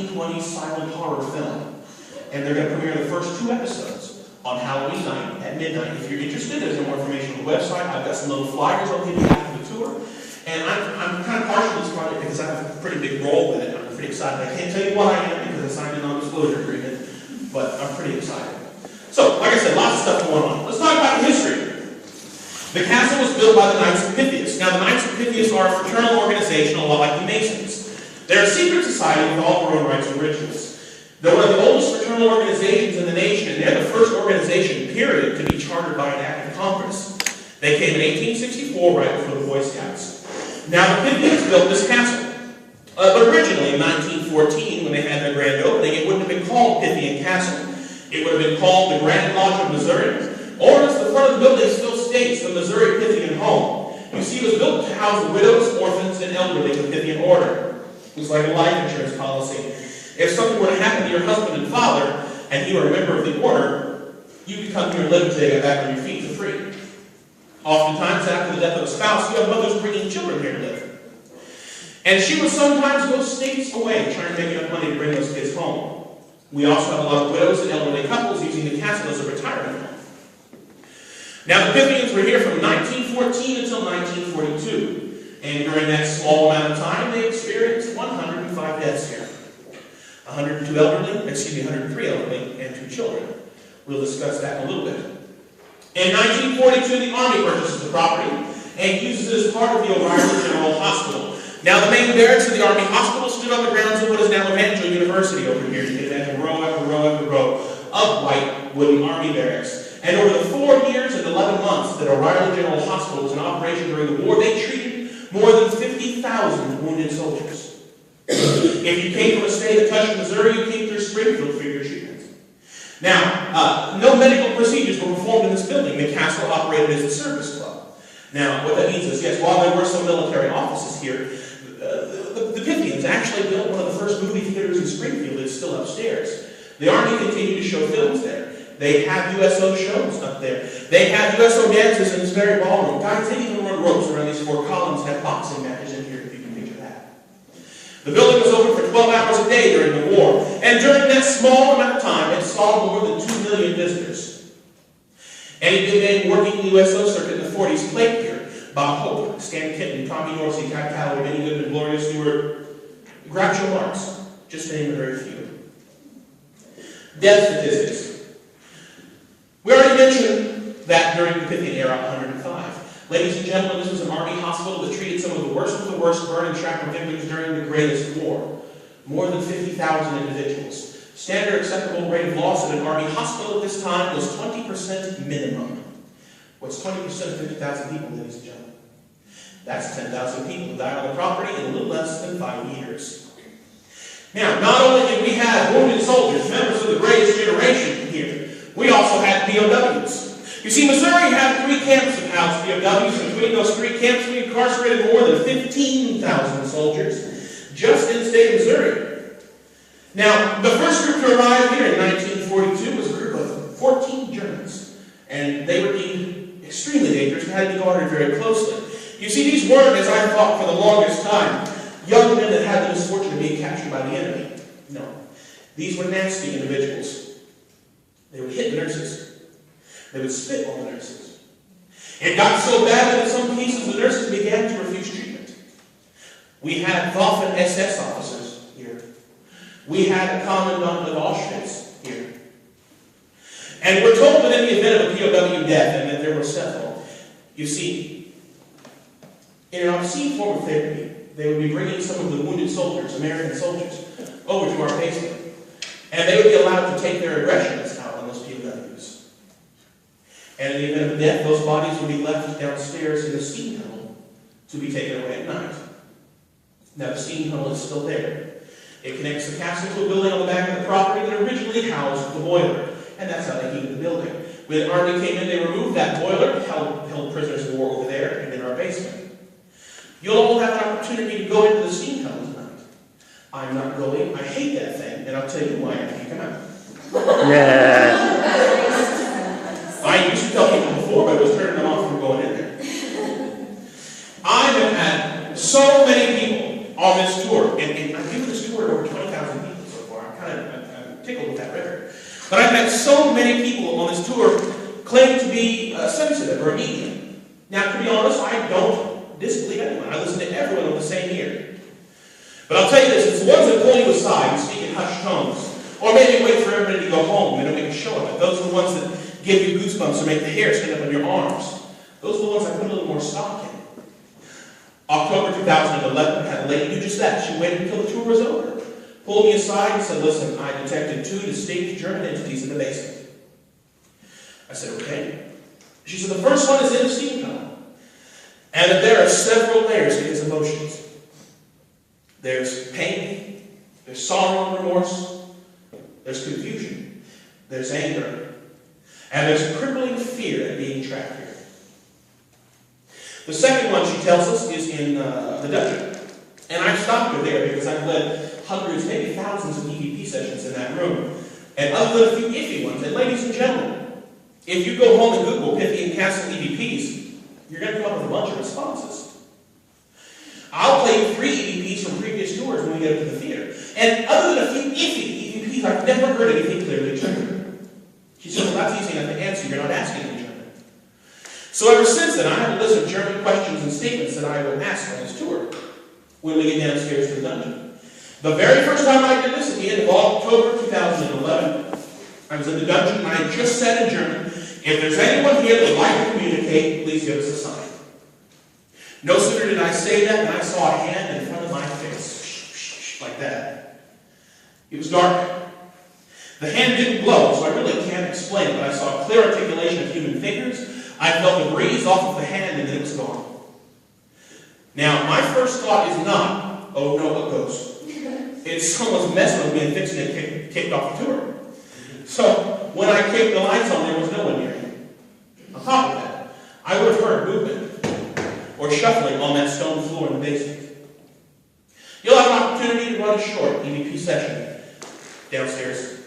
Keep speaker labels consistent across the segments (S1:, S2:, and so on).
S1: 1920s silent horror film. And they're going to premiere the first 2 episodes on Halloween night at midnight. If you're interested, there's more information on the website. I've got some little flyers I'll give you after the tour. And I'm kind of partial to this project because I have a pretty big role with it. I'm pretty excited. I can't tell you what I am because I signed a non-disclosure agreement, but I'm pretty excited. So, like I said, lots of stuff going on. Let's talk about the history. The castle was built by the Knights of Pythian. Now, the Knights of Pythian are a fraternal organization, a lot like the Masons. They're a secret society with all their own rights and rituals. They're one of the oldest fraternal organizations in the nation, and they're the first organization, period, to be chartered by an act of Congress. They came in 1864, right before the Boy Scouts. Now, the Pythians built this castle. But originally, in 1914, when they had their grand opening, it wouldn't have been called Pythian Castle. It would have been called the Grand Lodge of Missouri, or as the front of the building still states, the Missouri Pythian Home. You see, it was built to house the widows, orphans, and elderly of the Pythian order. It was like a life insurance policy. If something were to happen to your husband and father, and you were a member of the order, you could come here and live until you got back on your feet for free. Oftentimes, after the death of a spouse, you have mothers bringing children here to live. And she would sometimes go states away, trying to make enough money to bring those kids home. We also have a lot of widows and elderly couples using the castle as a retirement home. Now, the Pythians were here from 1914 until 1942. And during that small amount of time, they experienced 105 deaths here. 103 elderly, and 2 children. We'll discuss that in a little bit. In 1942, the Army purchases the property and uses it as part of the O'Reilly General Hospital. Now, the main barracks of the Army Hospital stood on the grounds of what is now Evangel University over here. You can imagine row after row after row of white wooden Army barracks. And over the 4 years and 11 months that O'Reilly General Hospital was in operation during the war, they treated more than 50,000 wounded soldiers. If you came from a state that touched Missouri, you came through Springfield for your treatment. Now, no medical procedures were performed in this building. The castle operated as a service club. Now, what that means is, yes, while there were some military offices here, the Pythians actually built one of the first movie theaters in Springfield that's still upstairs. The Army continued to show films there. They have USO shows up there. They have USO dances in this very ballroom. Guys, they even run ropes around these 4 columns and have boxing matches in here, if you can picture that. The building was open for 12 hours a day during the war. And during that small amount of time, it saw more than 2 million visitors. Any big name working in the USO circuit in the 40s played here. Bob Hope, Stan Kitten, Tommy Dorsey, Ty Calloway, Benny Goodman, Gloria Stewart, Groucho Marx, just to name a very few. Death statistics. We already mentioned that during the Pythian era, 105. Ladies and gentlemen, this was an Army hospital that treated some of the worst burn and shrapnel victims during the greatest war. More than 50,000 individuals. Standard acceptable rate of loss at an Army hospital at this time was 20% minimum. What's 20% of 50,000 people, ladies and gentlemen? That's 10,000 people who died on the property in a little less than 5 years. Now, not only did we have wounded soldiers, members of the greatest generation here, we also had POWs. You see, Missouri had 3 camps of house POWs. Between those 3 camps, we incarcerated more than 15,000 soldiers just in the state of Missouri. Now, the first group to arrive here in 1942 was a group of 14 Germans. And they were deemed extremely dangerous and had to be guarded very closely. You see, these weren't, as I thought for the longest time, young men that had the misfortune of being captured by the enemy. No. These were nasty individuals. They would hit the nurses. They would spit on the nurses. It got so bad that in some cases the nurses began to refuse treatment. We had Waffen SS officers here. We had a commandant of Auschwitz here. And we're told that in the event of a POW death, and that there were several, you see, in an obscene form of therapy, they would be bringing some of the wounded soldiers, American soldiers, over to our basement. And they would be allowed to take their aggressions out on those POWs. And in the event of death, those bodies would be left downstairs in the steam tunnel to be taken away at night. Now, the steam tunnel is still there. It connects the castle to a building on the back of the property that originally housed the boiler. And that's how they heated the building. When the Army came in, they removed that boiler, held prisoners of war over there, and in our basement. You'll all have an opportunity to go into the steam tunnel tonight. I'm not going. I hate that thing, and I'll tell you why after you come out.
S2: Yeah.
S1: I used to tell people before, but I was turning them off from going in there. I have had so many people on this tour, and I've given this tour to over 20,000 people so But I've met so many people on this tour claiming to be sensitive or a medium. Now, to be honest, I don't disbelieve anyone. I listen to everyone with the same ear. But I'll tell you this, it's the ones that pull you aside and speak in hushed tones, or maybe wait for everybody to go home and don't make a show of it. Those are the ones that give you goosebumps or make the hair stand up on your arms. Those are the ones I put a little more stock in. October 2011, I had a lady do just that. She waited until the tour was over, pulled me aside and said, listen, I detected 2 distinct German entities in the basement. I said, okay. She said, the first one is in the steam tunnel, and that there are several layers to his emotions. There's pain, there's sorrow and remorse, there's confusion, there's anger, and there's crippling fear at being trapped here. The second one, she tells us, is in the dungeon. And I've stopped her there because I've led hundreds, maybe thousands of EVP sessions in that room. And other than a few iffy ones, and ladies and gentlemen, if you go home and Google Pythian Castle EVPs, you're going to come up with a bunch of responses. I'll play you 3 EVPs from previous tours when we get up to the theater. And other than a few iffy EVPs, I've never heard anything clearly triggered. She said, well, that's easy enough to answer. You're not asking in German. So ever since then, I have a list of German questions and statements that I will ask on this tour when we get downstairs to the dungeon. The very first time I did this, at the end of October 2011, I was in the dungeon and I just said in German, if there's anyone here that would like to communicate, please give us a sign. No sooner did I say that than I saw a hand in front of my face, like that. It was dark. The hand didn't glow, so I really can't explain it, but I saw a clear articulation of human fingers. I felt the breeze off of the hand, and then it was gone. Now, my first thought is not, oh no, a ghost. It's someone's messing with me and fixing it kicked off the tour. So, when I kicked the lights on, there was no one near me. On top of that, I would have heard movement or shuffling on that stone floor in the basement. You'll have an opportunity to run a short EVP session downstairs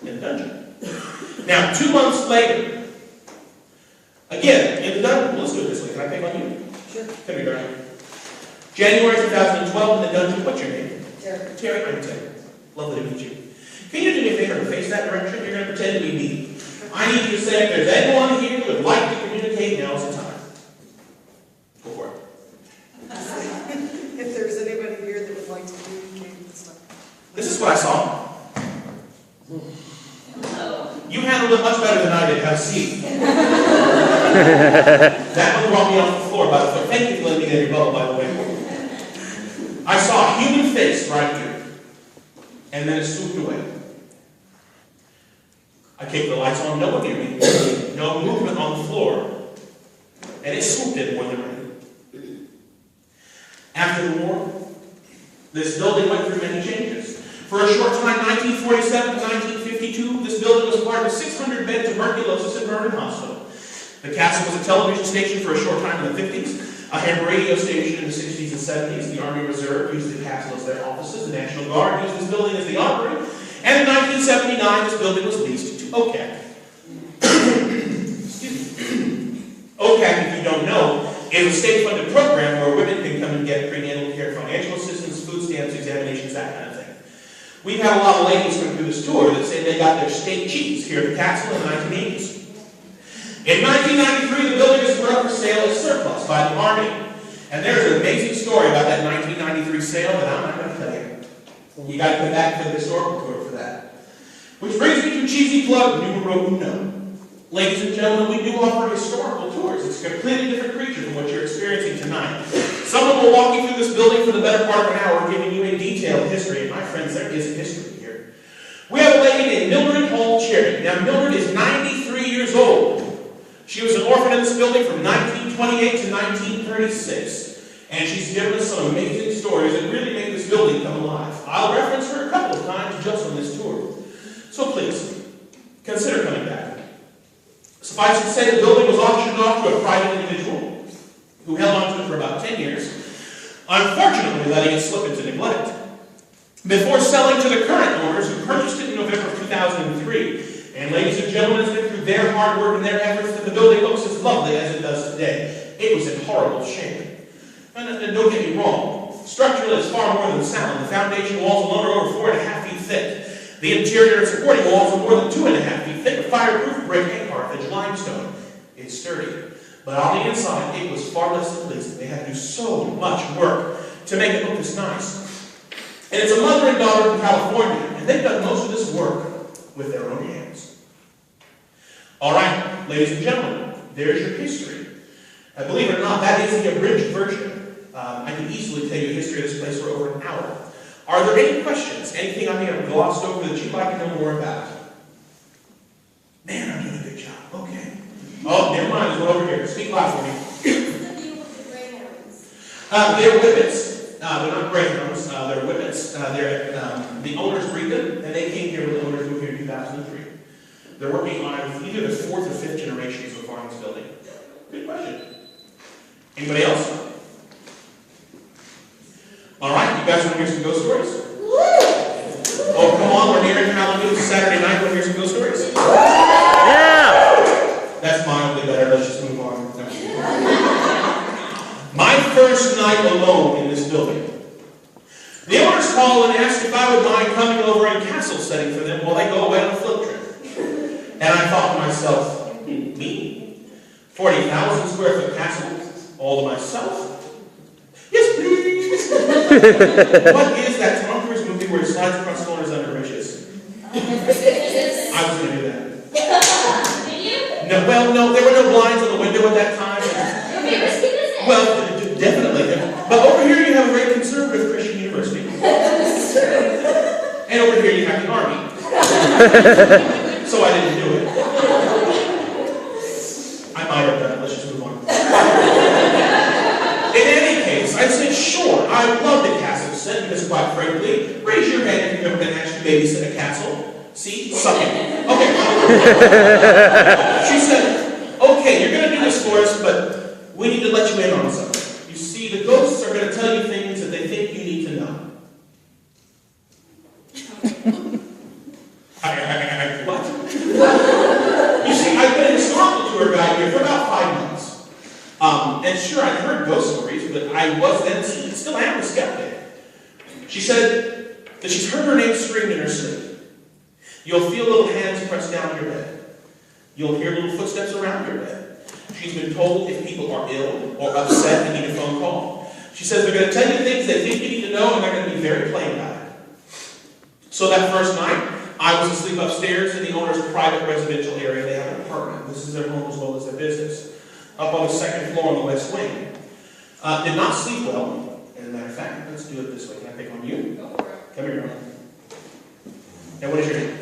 S1: in the dungeon. Now, 2 months later, again, in the dungeon, let's do it this way. Can I pick on you?
S2: Sure.
S1: Come here, darling. January 2012 in the dungeon. What's your name?
S2: Terry.
S1: Terry, I'm Terry. Lovely to meet you. Can you do me a favor and face that direction? You're going to pretend to be me. I need you to say if there's anyone here who would like to communicate, now's the time. Go for it.
S2: If there's anybody here that would like to communicate with stuff.
S1: This is what I saw. You handled it much better than I did. Have a seat. That one brought me off the floor, by the way. Thank you for letting me get your bubble, by the way. I saw a human face right here. And then it swooped away. I kicked the lights on, no one near me. No movement on the floor. And it swooped in more than ready. After the war, this building went through many changes. For a short time, 1947 to 1952, this building was part of a 600-bed tuberculosis and burn hospital. The castle was a television station for a short time in the 50s, a ham radio station in the 60s and 70s. The Army Reserve used the castle as their offices. The National Guard used this building as the armory. And in 1979, this building was leased to OCAC. Excuse me. OCAC, if you don't know, is a state-funded program where women can come and get prenatal care, financial assistance, food stamps, examinations, that kind of thing. We've had a lot of ladies come through this tour that say they got their state cheese here at the castle in the 1980s. In 1993, the building was put up for sale as surplus by the Army. And there's an amazing story about that 1993 sale that I'm not going to tell you. You got to come back to the historical tour for that. Which brings me to cheesy plug numero uno. Ladies and gentlemen, we do offer historical tours. It's a completely different creature from what you're experiencing tonight. Someone will walk you through this building for the better part of an hour, giving you a detailed history. And my friends, there is a history here. We have a lady named Mildred Hall Cherry. Now, Mildred is 93 years old. She was an orphan in this building from 1928 to 1936. And she's given us some amazing stories that really make this building come alive. I'll reference her a couple of times just on this tour. So please, consider coming back. Suffice it to say, the building was auctioned off to a private individual who held on to it for about 10 years, unfortunately letting it slip into neglect, before selling to the current owners who purchased it in November of 2003. And ladies and gentlemen, it's been through their hard work and their efforts that the building looks as lovely as it does today. It was in horrible shape. And don't get me wrong, structurally it's far more than sound. The foundation walls alone are over 4.5 feet thick. The interior and supporting walls are more than 2.5 feet thick, with fireproof brick and Carthage limestone. It's sturdy. But on the inside, it was far less than pleasing. They had to do so much work to make it look this nice. And it's a mother and daughter from California, and they've done most of this work with their own hands. All right, ladies and gentlemen, there's your history. Believe it or not, that is the abridged version. I can easily tell you the history of this place for over an hour. Are there any questions? Anything I may have glossed over that you'd like to know more about? Man, I'm doing a good job. Okay. Oh, never mind. There's one over here. Speak loud for me.
S3: What's the deal with the greyhounds?
S1: They're whippets. They're not greyhounds. They're whippets. The owners breed them, and they came here when the owners moved here in 2003. They're working on either the 4th or 5th generation so far in this building. Good question. Anybody else? All right, you guys want to hear some ghost stories? Oh, come on, we're nearing Halloween. It's Saturday night. Want to hear some ghost stories?
S4: Yeah!
S1: That's mildly better. Let's just move on. My first night alone in this building. The owners called and asked if I would mind coming over and castle setting for them while they go away on a float trip. And I thought to myself, me? 40,000 square foot castle? All to myself? Yes, please! What is that Tom Cruise movie where he slides across corners under bridges? I was going to do that.
S3: Did you?
S1: No, well, no, there were no blinds on the window at that time.
S3: Okay, risky business.
S1: Well, definitely. But over here you have a very conservative Christian university.
S3: That's true.
S1: And over here you have the army. So I didn't do it. I might have done it. Let's just move on. In any case, I said, sure, I would love the castle set, because quite frankly, raise your hand if you've ever been asked to babysit a castle. See? Suck it. Okay. She said, okay, you're going to do this for us, but we need to let you in on something. You see, the ghosts are going to tell you things that they think you need to know. What? You see, I've been a historical tour guide here for about 5 months. And sure, I'd heard ghost stories, but I was then, still am a skeptic. She said that she's heard her name screamed in her sleep. You'll feel little hands pressed down your bed. You'll hear little footsteps around your bed. She's been told if people are ill or upset and need a phone call. She says they're going to tell you things they think you need to know, and they're going to be very plain about it. So that first night, I was asleep upstairs in the owner's private residential area. They have an apartment. This is their home as well as their business. Up on the 2nd floor on the west wing. Did not sleep well. As a matter of fact, let's do it this way. Can I pick on you?
S3: Go for it.
S1: Come here, girl. Now, what is your name?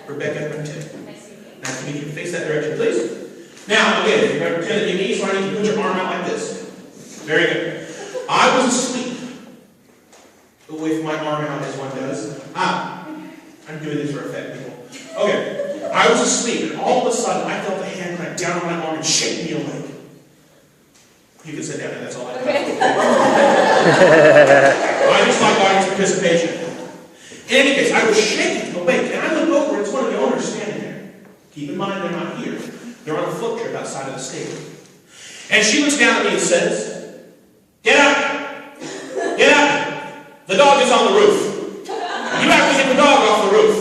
S3: Rebecca.
S1: Rebecca.
S3: Nice to meet you.
S1: Nice to meet you. Face that direction, please. Now, again, you're going to pretend that you need, so I need you to put your arm out like this. Very good. I was asleep with my arm out as one does. I'm doing this for effect, people. Okay. I was asleep, and all of a sudden, I felt a hand crack down on my arm and shake me awake. You can sit down, and that's all I got.
S3: Okay.
S1: I just like audience participation. In any case, I was shaking awake, and I look over, and it's one of the owners standing there. Keep in mind, they're not here. They're on a float trip outside of the stadium. And she looks down at me and says, "Get up! Get up! The dog is on the roof. You have to get the dog off the roof."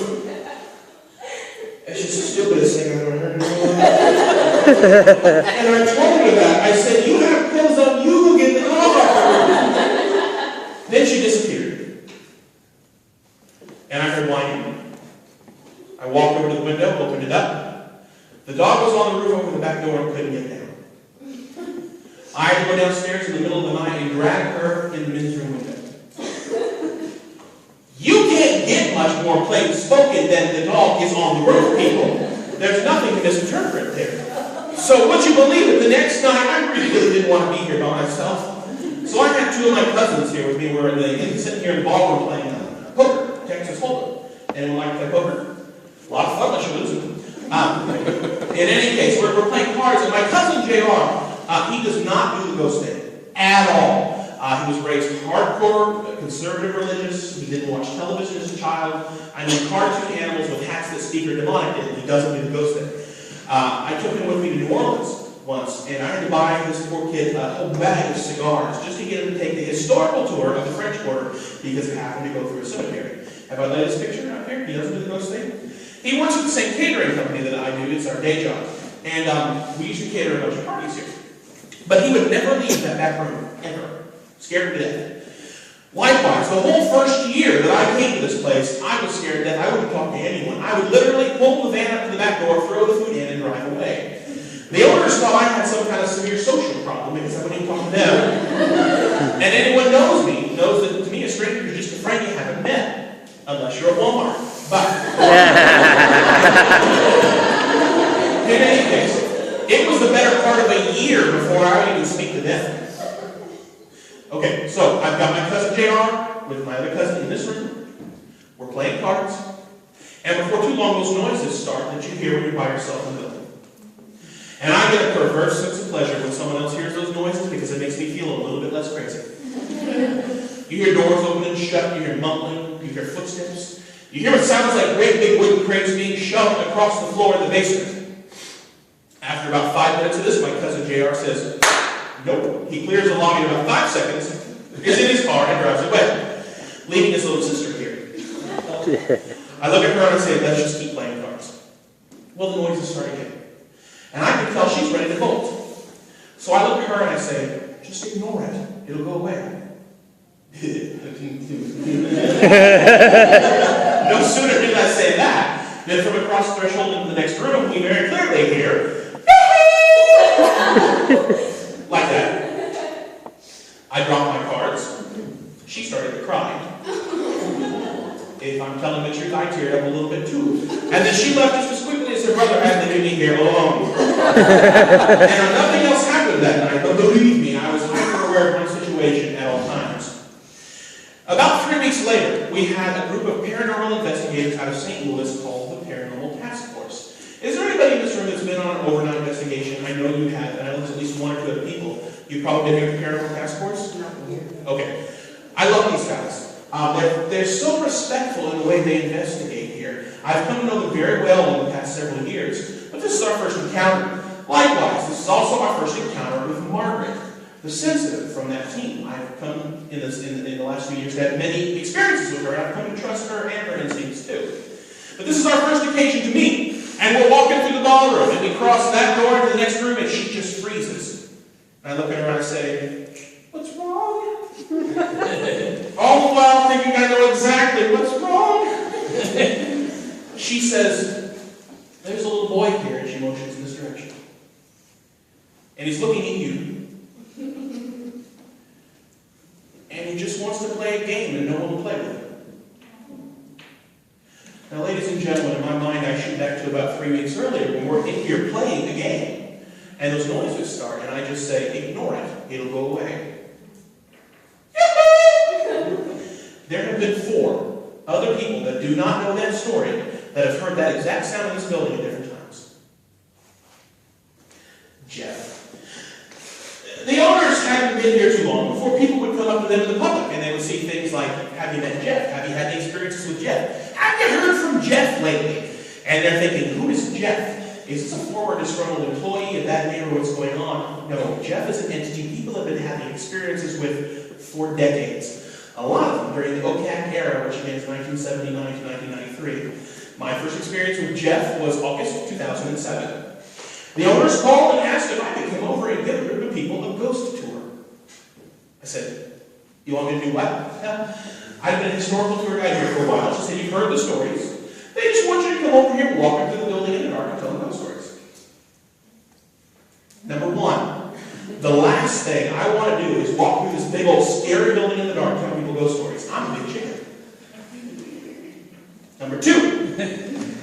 S1: It's just the stupidest thing I've ever heard in my life. And I told her that. I said, "You have clothes on, you will get the dog off the roof." Then she disappeared. And I heard whining. I walked over to the window, opened it up. The dog was on the roof over the back door and couldn't get down. I had to go downstairs in the middle of the night and drag her in the men's room window. You can't get much more plain spoken than the dog is on the roof, people. There's nothing to misinterpret there. So would you believe it, the next night I really didn't want to be here by myself. So I had 2 of my cousins here with me where they sitting here in the ballroom playing poker, Texas Hold'em. Anyone like to play poker? A lot of fun unless you're losing. In any case, we're playing cards, and my cousin JR, he does not do the ghost thing at all. He was raised hardcore, conservative religious. He didn't watch television as a child. I mean, cartoon animals with hats that speak are demonic, and he doesn't do the ghost thing. I took him with me to New Orleans once, and I had to buy this poor kid a whole bag of cigars just to get him to take the historical tour of the French Quarter because it happened to go through a cemetery. Have I laid this picture out here? He doesn't do the ghost thing. He works at the same catering company that I do. It's our day job. And we used to cater a bunch of parties here. But he would never leave that back room, ever. Scared to death. Likewise, the whole first year that I came to this place, I was scared to death. I wouldn't talk to anyone. I would literally pull the van up to the back door, throw the food in, and drive away. The owners thought I had some kind of severe social problem because I wouldn't even talk to them. And anyone knows me knows that to me a stranger is just a friend you haven't met, unless you're at Walmart. But in any case, it was the better part of a year before I would even speak to them. Okay, so I've got my cousin JR with my other cousin in this room. We're playing cards. And before too long, those noises start that you hear when you're by yourself in the building. And I get a perverse sense of pleasure when someone else hears those noises because it makes me feel a little bit less crazy. You hear doors open and shut, you hear mumbling, you hear footsteps. You hear what sounds like great big wooden crates being shoved across the floor in the basement. After about 5 minutes of this, my cousin JR says, nope. He clears the lobby in about 5 seconds, is in his car, and drives away, leaving his little sister here. I look at her and I say, let's just keep playing cards. Well, the noises start again. And I can tell she's ready to bolt. So I look at her and I say, just ignore it. It'll go away. No sooner did I say that than from across the threshold into the next room, we very clearly hear, like that. I dropped my cards. She started to cry. If I'm telling the truth, I teared up a little bit too. And then she left just as quickly as her brother had to leave me here alone. And nothing else happened that night, but believe me, I was hyper aware of my situation at all times. About 3 weeks later, we had a group of paranormal investigators out of St. Louis called the Paranormal Task Force. Is there anybody in this room that's been on an overnight investigation? I know you have, and I know there's at least 1 or 2 other people. You've probably been here at the Paranormal Task Force?
S2: Not here.
S1: Okay. I love these guys. They're so respectful in the way they investigate here. I've come to know them very well in the past several years, but this is our first encounter. Likewise, this is also our first encounter with Margaret, the sensitive from that team. I've come in the last few years to have many experiences with her, and I've come to trust her and her instincts too. But this is our first occasion to meet, and we're walking through the ballroom, and we cross that door into the next room, and she just freezes. And I look at her and I say, what's wrong? All the while thinking I know exactly what's wrong. She says, there's a little boy here, and she motions in this direction. And he's looking at you. And he just wants to play a game, and no one will play with him. Now, ladies and gentlemen, in my mind, I shoot back to about 3 weeks earlier when we're in here playing the game. And those noises start, and I just say, ignore it. It'll go away. There have been 4 other people that do not know that story that have heard that exact sound in this building at different times. Jeff. The owners hadn't been here too long before people would come up to them in the public and they would see things like, have you met Jeff? Have you had any experiences with Jeff? Have you heard from Jeff lately? And they're thinking, who is Jeff? Is this a former disgruntled employee of that neighborhood? What's going on? No, Jeff is an entity people have been having experiences with for decades. A lot of them during the OCAC era, which again is 1979 to 1993. My first experience with Jeff was August 2007. The owners called and asked if I could come over and give a group of people a ghost tour. I said, you want me to do what? I've been a historical tour guide here for a while. She said, you've heard the stories. They just want you to come over here and walk into the building in the dark and tell them ghost stories. Number 1. The last thing I want to do is walk through this big old scary building in the dark telling people ghost stories. I'm a big chicken. Number 2,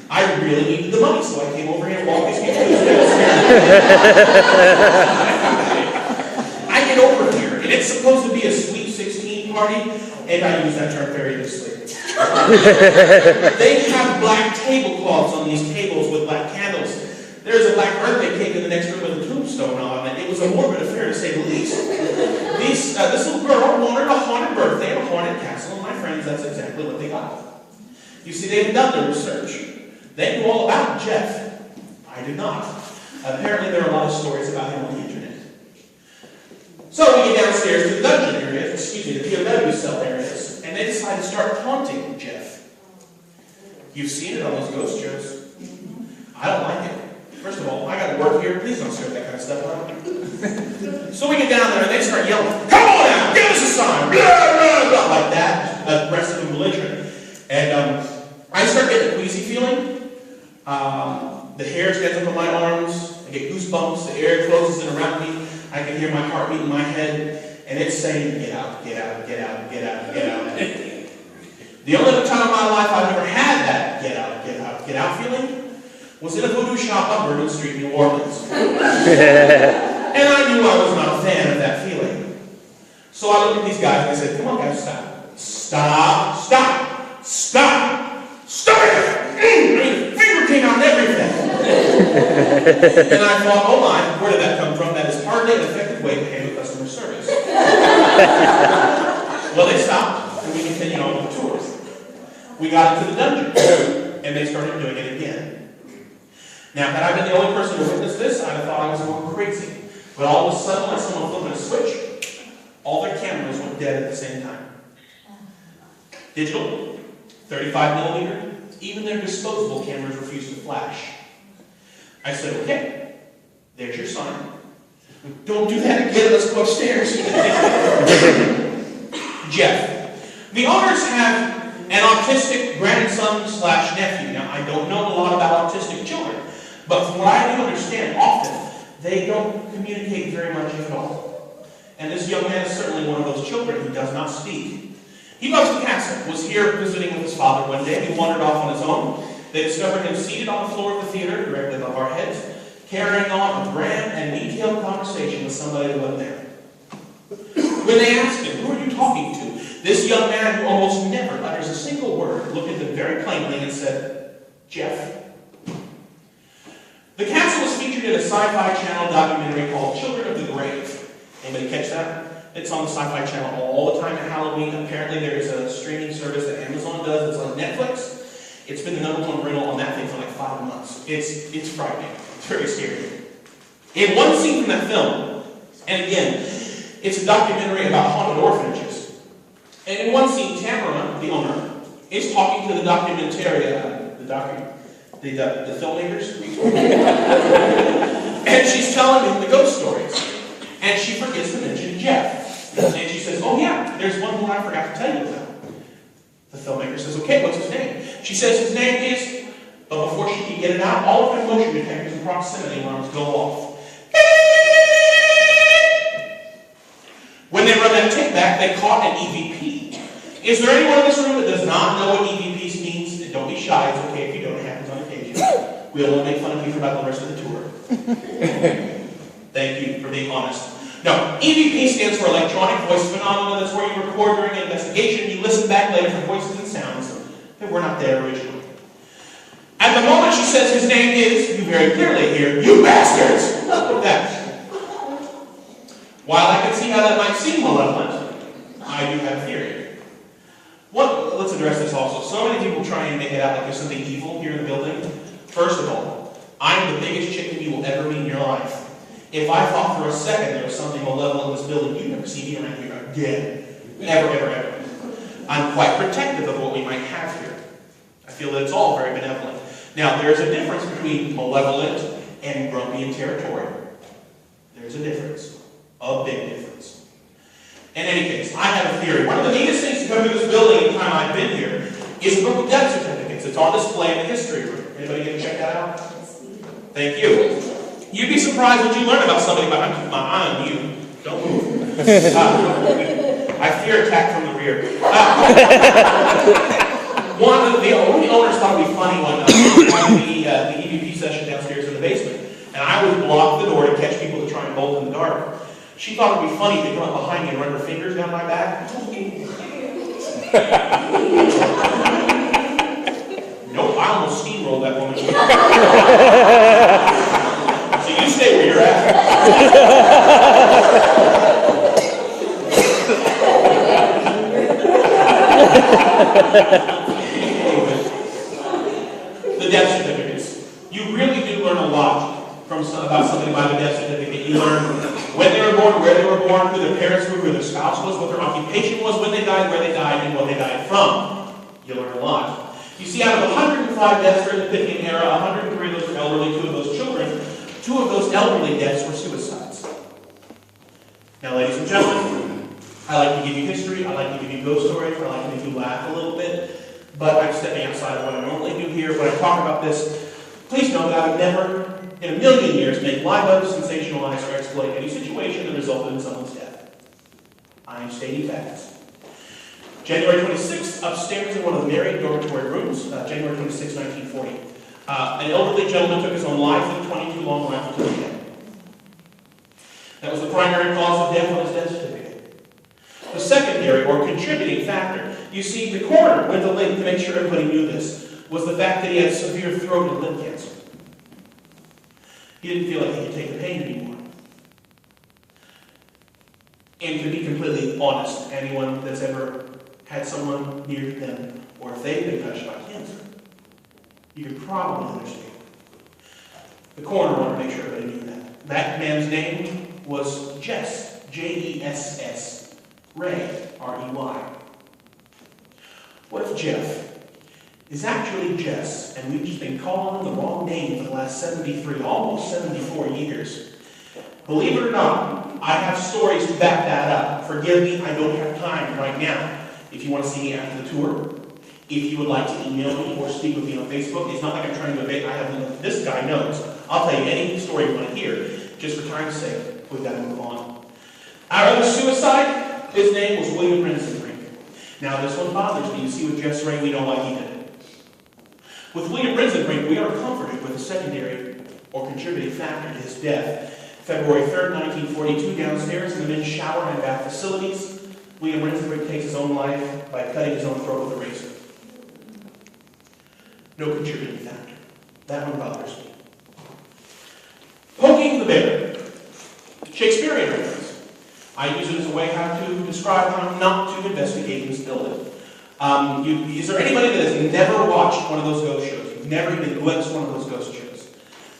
S1: I really needed the money, so I came over here and walked these people through this big old I get over here, and it's supposed to be a Sweet 16 party, and I use that term very loosely. They have black tablecloths on these tables with black candles. There's a black birthday cake in the next room with a tombstone on it. It was a morbid affair, to say the least. This little girl wanted a haunted birthday and a haunted castle, and my friends, that's exactly what they got. You see, they've done their research. They knew all about Jeff. I did not. Apparently, there are a lot of stories about him on the internet. So we get downstairs to the dungeon areas, the POW cell areas, and they decide to start haunting Jeff. You've seen it on those ghost shows. I don't like it. First of all, I got to work here. Please don't stir that kind of stuff up. So we get down there and they start yelling, "Come on now, give us a sign!" Blah, blah, blah, like that, aggressive and belligerent. And I start getting a queasy feeling. The hair stands up on my arms. I get goosebumps. The air closes in around me. I can hear my heartbeat in my head, and it's saying, "Get out, get out, get out, get out, get out." The only other time in my life I've ever had that get out, get out, get out feeling was in a voodoo shop on Bourbon Street, New Orleans. And I knew I was not a fan of that feeling. So I looked at these guys and I said, "Come on guys, stop. Stop, stop, stop, stop it!" I mean, finger came out and everything. And I thought, oh my, where did that come from? That is hardly an effective way to handle customer service. Well, they stopped and we continued on with the tours. We got into the dungeon and they started doing it again. Now, had I been the only person to witness this, I'd have thought I was going crazy. But all of a sudden, like someone flipping a switch, all their cameras went dead at the same time. Digital, 35 millimeter, even their disposable cameras refused to flash. I said, "Okay, there's your sign. Don't do that again, let's go upstairs." Jeff, the owners have an autistic grandson/nephew. Now, I don't know a lot about autistic children, but from what I do understand, often they don't communicate very much if at all. And this young man is certainly one of those children who does not speak. He loves the castle, was here visiting with his father one day. He wandered off on his own. They discovered him seated on the floor of the theater, directly above our heads, carrying on a grand and detailed conversation with somebody who wasn't there. When they asked him, "Who are you talking to?" this young man, who almost never utters a single word, looked at them very plainly and said, "Jeff." The castle was featured in a Sci-Fi Channel documentary called Children of the Grave. Anybody catch that? It's on the Sci-Fi Channel all the time at Halloween. Apparently there is a streaming service that Amazon does. It's on Netflix. It's been the #1 rental on that thing for like 5 months. It's frightening. It's very scary. In one scene from that film, and again, it's a documentary about haunted orphanages. And in one scene, Tamara, the owner, is talking to the the filmmakers. And she's telling them the ghost stories. And she forgets to mention Jeff. And she says, "Oh yeah, there's one more I forgot to tell you about." The filmmaker says, "Okay, what's his name?" She says his name is, but before she can get it out, all of their motion detectors in proximity alarms go off. When they run that tape back, they caught an EVP. Is there anyone in this room that does not know what EVP means? Don't be shy, it's okay if you don't, it happens on occasion. We'll only make fun of you for about the rest of the tour. Thank you for being honest. No, EVP stands for electronic voice phenomena. That's where you record during an investigation, you listen back later for voices and sounds that were not there originally. At the moment she says his name is, you very clearly hear, "You bastards!" That. While I can see how that might seem malevolent, I do have a theory. Let's address this also. So many people try and make it out like there's something evil here in the building. First of all, I am the biggest chicken you will ever meet in your life. If I thought for a second there was something malevolent in this building, you'd never see me around here again. Ever, ever, ever. I'm quite protective of what we might have here. I feel that it's all very benevolent. Now, there's a difference between malevolent and grumpy and territorial. There's a difference. A big difference. In any case, I have a theory. One of the neatest things to come to this building in the time I've been here is a book of death certificates. It's on display in the history room. Anybody get to check that out? Thank you. You'd be surprised what you learn about somebody, but I'm keeping my eye on you. Don't move. I fear attack from the rear. One of the owners thought it would be funny one night. We had the EVP session downstairs in the basement. And I would block the door to catch people to try and bolt in the dark. She thought it would be funny to come up behind me and run her fingers down my back. Nope, I almost steamrolled that woman. So you stay where you're at. The death certificates. You really do learn a lot about somebody by the death certificate. You learn when they were born, where they were born, who their parents were, who their spouse was, what their occupation was, when they died, where they died, and what they died from. You learn a lot. You see, out of 105 deaths during the Pythian era, 103 of those were elderly, 2 of those children. 2 of those elderly deaths were suicides. Now, ladies and gentlemen, I like to give you history, I like to give you ghost stories, I like to make you laugh a little bit, but I'm stepping outside of what I normally do here. When I talk about this, please know that I would never, in a million years, make light of, sensationalize, or exploit any situation that resulted in someone's death. I am stating facts. January 26th, upstairs in one of the married dormitory rooms, January 26, 1940, an elderly gentleman took his own life with 22 long rifles to the head. That was the primary cause of death on his death certificate. The secondary or contributing factor, you see, the coroner went to length to make sure everybody knew this, was the fact that he had severe throat and lip cancer. He didn't feel like he could take the pain anymore. And to be completely honest, anyone that's ever had someone near them, or if they've been touched by cancer, you could probably understand. The coroner wanted to make sure everybody knew that. That man's name was Jess, Jess, Ray, R-E-Y. What if Jeff is actually Jess, and we've just been calling him the wrong name for the last 73, almost 74 years? Believe it or not, I have stories to back that up. Forgive me, I don't have time right now. If you want to see me after the tour, if you would like to email me or speak with me on Facebook, it's not like I'm trying to evade. This guy knows. I'll tell you any story you want to hear. Just for time's sake, we've got to move on. Our other suicide, his name was William Brinson. Now this one bothers me. You see with Jess Ray, we know why he did it. With William Brinson, we are comforted with a secondary or contributing factor to his death. February 3rd, 1942, downstairs in the men's shower and bath facilities, William Brinson takes his own life by cutting his own throat with a razor. No contributing factor. That one bothers me. Poking the bear. Shakespearean reference. I use it as a way how to describe how not to investigate this building. Is there anybody that has never watched one of those ghost shows? You've never even glimpsed one of those ghost shows?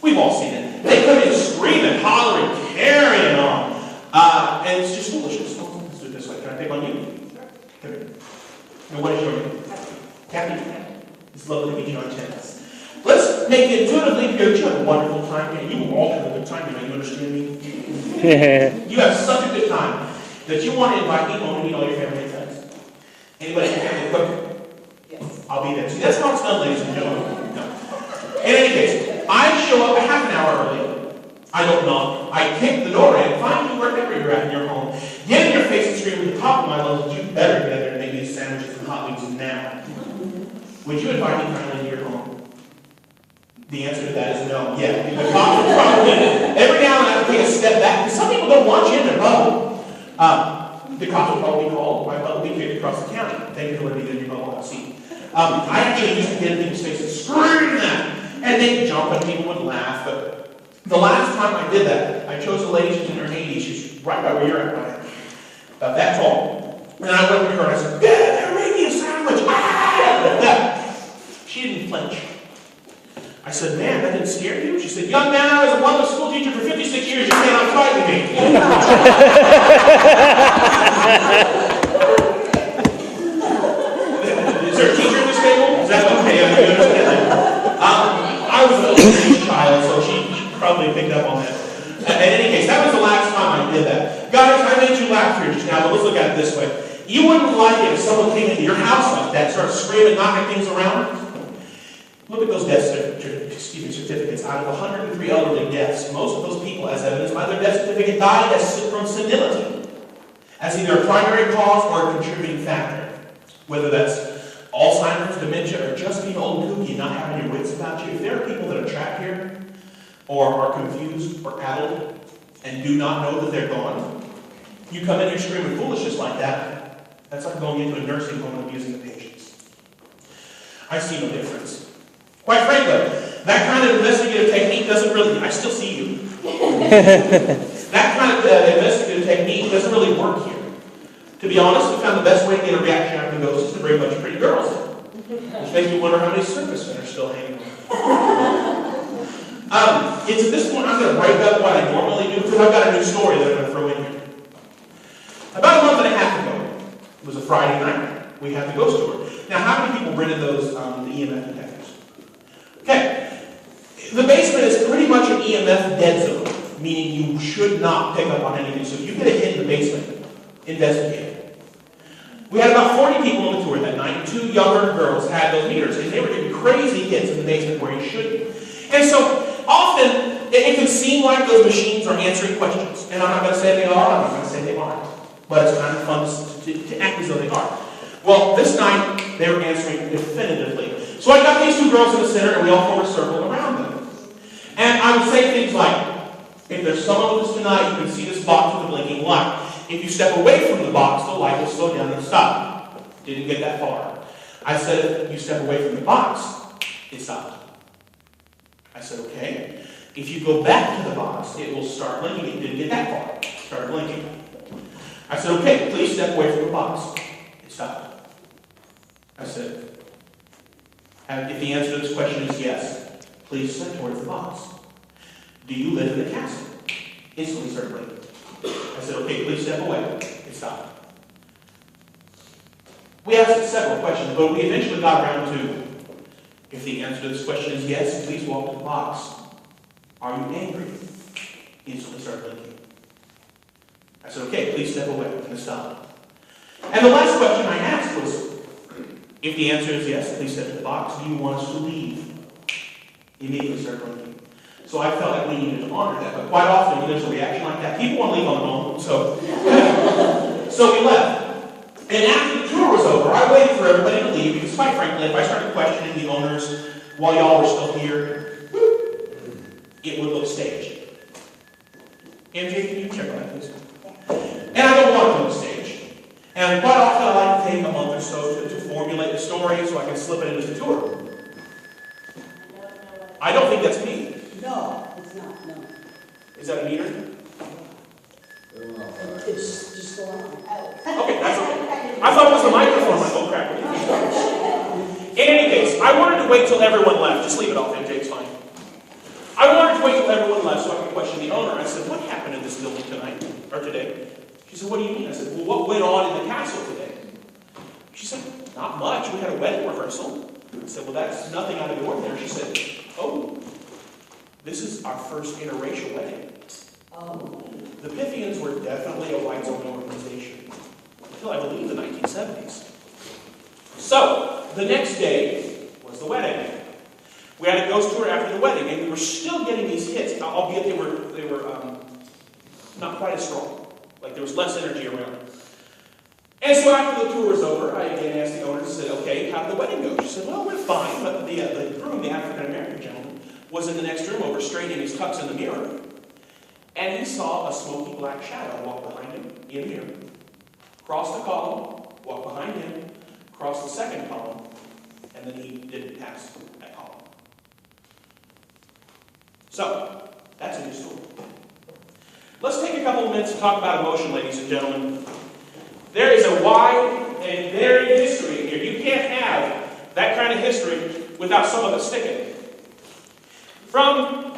S1: We've all seen it. They come in screaming, hollering, carrying on. And it's just foolishness. Let's do it this way. Can I pick on you? Come here. Now, what is your name? Kathy. It's lovely to meet you on tennis. Let's make it intuitively clear that you have a wonderful time here. You will all have a good time here. You understand me? You have such a good time that you want to invite me home to meet all your family and friends. Anybody in your family cook?
S2: Yes.
S1: I'll be there. See, that's how it's done, ladies and gentlemen. No. In any case, I show up a half an hour early. I don't knock. I kick the door in, find you wherever you're at in your home, get in your face and scream at the top of my lungs, you better get there and make me sandwiches and hot wings now. Would you invite me kindly to your home? The answer to that is no. Yeah, the cops will probably, every now and then I have to take a step back, because some people don't want you in their bubble. The cops will probably call my bubble be kicked across the county. Thank you for letting me in your bubble, I've seen. I actually used to get in people's faces and scream that. And they'd jump and people would laugh. But the last time I did that, I chose a lady, she's in her 80s, she's right by where you're at, right? About that tall. And I went to her and I said, they're making a sandwich. She didn't flinch. I said, man, that didn't scare you? She said, young man, I was a public school teacher for 56 years, you cannot fight with me. Is there a teacher at this table? Is that okay? I understand that. I was an old child, so she probably picked up on that. In any case, that was the last time I did that. Guys, I made you laugh here just now, but let's look at it this way. You wouldn't like it if someone came into your house like that, started screaming, knocking things around? Look at those death certificates. Out of 103 elderly deaths, most of those people, as evidenced by their death certificate, died from senility, as either a primary cause or a contributing factor. Whether that's Alzheimer's, dementia, or just being old and kooky and not having your wits about you. If there are people that are trapped here, or are confused or addled, and do not know that they're gone, you come in here screaming foolishness like that, that's like going into a nursing home and abusing the patients. I see no difference. Quite frankly, that kind of investigative technique doesn't really, I still see you. That kind of investigative technique doesn't really work here. To be honest, we found the best way to get a reaction out of the ghosts is to bring a bunch of pretty girls in. Which makes me wonder how many servicemen are still hanging on. It's at this point I'm going to break up what I normally do because I've got a new story that I'm going to throw in here. About a month and a half ago, it was a Friday night, we had the ghost tour. Now, how many people rented those the EMF detectors? Okay. The basement is pretty much an EMF dead zone, meaning you should not pick up on anything. So if you get a hit in the basement, investigate it. We had about 40 people on the tour that night, and 2 younger girls had those meters, and they were getting crazy hits in the basement where you shouldn't. And so often, it can seem like those machines are answering questions. And I'm not going to say they are, I'm not going to say they aren't. But it's kind of fun to act as though they are. Well, this night, they were answering definitively. So I got these 2 girls in the center, and we all formed a circle around them. And I would say things like, if there's someone with us tonight, you can see this box with a blinking light. If you step away from the box, the light will slow down and stop. Didn't get that far. I said, if you step away from the box, it stopped. I said, okay. If you go back to the box, it will start blinking. It didn't get that far. It started blinking. I said, okay, please step away from the box. It stopped. I said, if the answer to this question is yes, please step towards the box. Do you live in the castle? Instantly started blinking. I said, okay, please step away. It stopped. We asked several questions, but we eventually got around to, if the answer to this question is yes, please walk to the box. Are you angry? Instantly started blinking. I said, okay, please step away. And it stopped. And the last question I asked was, if the answer is yes, please step to the box. Do you want us to leave? Immediately started blinking. So I felt like we needed to honor that. But quite often, when there's a reaction like that, people want to leave on their own. So we left. And after the tour was over, I waited for everybody to leave because, quite frankly, if I started questioning the owners while y'all were still here, it would look staged. MJ, can you check on that, please? And I don't want it to look staged. And quite often, I like to take a month or so to formulate the story so I can slip it into the tour. I don't think that's me.
S5: No, it's not, no.
S1: Is that a meter?
S5: It's just going on.
S1: Okay, that's okay. I thought it was the microphone. Like, oh crap. In any case, I wanted to wait till everyone left. Just leave it off, MJ, it's fine. I wanted to wait till everyone left so I could question the owner. I said, what happened in this building tonight, or today? She said, what do you mean? I said, well, what went on in the castle today? She said, not much. We had a wedding rehearsal. I said, well, that's nothing out of the ordinary. She said, oh, this is our first interracial wedding.
S5: Oh.
S1: The Pythians were definitely a whites-only organization until, I believe, the 1970s. So, the next day was the wedding. We had a ghost tour after the wedding, and we were still getting these hits, albeit they were not quite as strong. Like, there was less energy around. And so after the tour was over, I again asked the owner, I said, okay, how did the wedding go? She said, well, it went fine, but the groom, the African-American gentleman, was in the next room over straightening his tux in the mirror. And he saw a smoky black shadow walk behind him in the mirror. Cross the column, walk behind him, cross the second column, and then he didn't pass that column. So, that's a new story. Let's take a couple of minutes to talk about emotion, ladies and gentlemen. There is a wide and varied history here. You can't have that kind of history without some of it sticking. From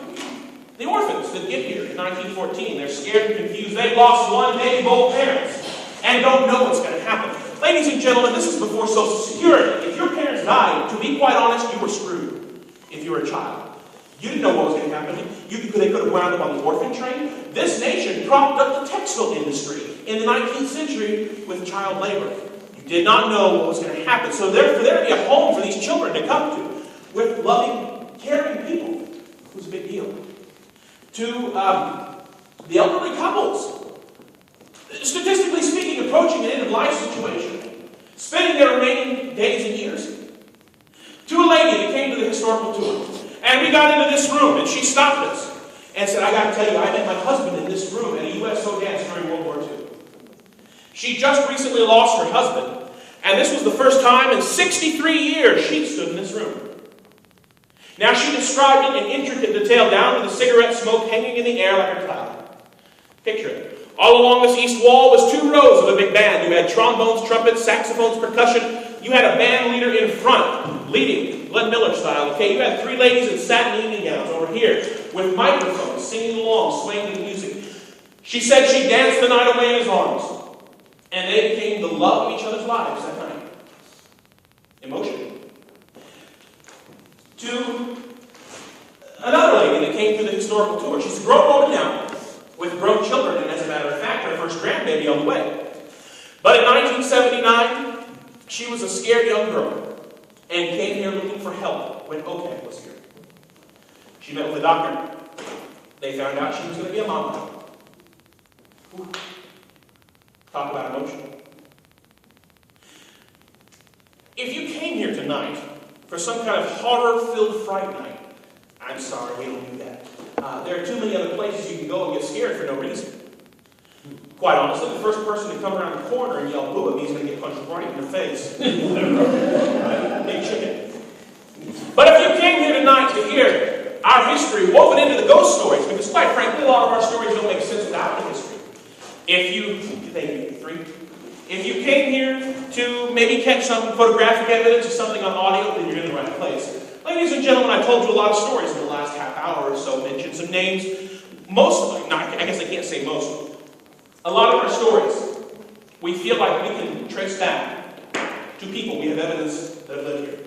S1: the orphans that get here in 1914, they're scared and confused. They lost one, maybe both parents, and don't know what's going to happen. Ladies and gentlemen, this is before Social Security. If your parents died, to be quite honest, you were screwed if you were a child. You didn't know what was going to happen. They could have wound up on the orphan train. This nation propped up the textile industry in the 19th century with child labor. You did not know what was going to happen. So for there to be a home for these children to come to with loving, caring people was a big deal. To the elderly couples, statistically speaking, approaching an end-of-life situation, spending their remaining days and years. To a lady that came to the historical tour, and we got into this room, and she stopped us and said, I got to tell you, I met my husband in this room at a USO dance during World War II. She just recently lost her husband, and this was the first time in 63 years she'd stood in this room. Now, she described it in intricate detail down to the cigarette smoke hanging in the air like a cloud. Picture it. All along this east wall was 2 rows of a big band. You had trombones, trumpets, saxophones, percussion. You had a band leader in front, leading, Glenn Miller style. Okay, you had 3 ladies in satin evening gowns over here with microphones, singing along, swaying to the music. She said she danced the night away in his arms. And they became the love of each other's lives that night. emotion. To another lady that came through the historical tour. She's a grown woman now, with grown children, and as a matter of fact, her first grandbaby on the way. But in 1979, she was a scared young girl, and came here looking for help when OCAD was here. She met with a doctor. They found out she was going to be a mom. Whew. Talk about emotion. If you came here tonight for some kind of horror-filled fright night, I'm sorry, we don't do that. There are too many other places you can go and get scared for no reason. Quite honestly, the first person to come around the corner and yell boo at me is going to get punched right in the face. Big chicken. But if you came here tonight to hear our history woven into the ghost stories, because quite frankly, a lot of our stories don't make sense without the history. If you came here to maybe catch some photographic evidence or something on audio, then you're in the right place. Ladies and gentlemen, I told you a lot of stories in the last half hour or so, mentioned some names. I guess I can't say most. A lot of our stories, we feel like we can trace back to people we have evidence that have lived here.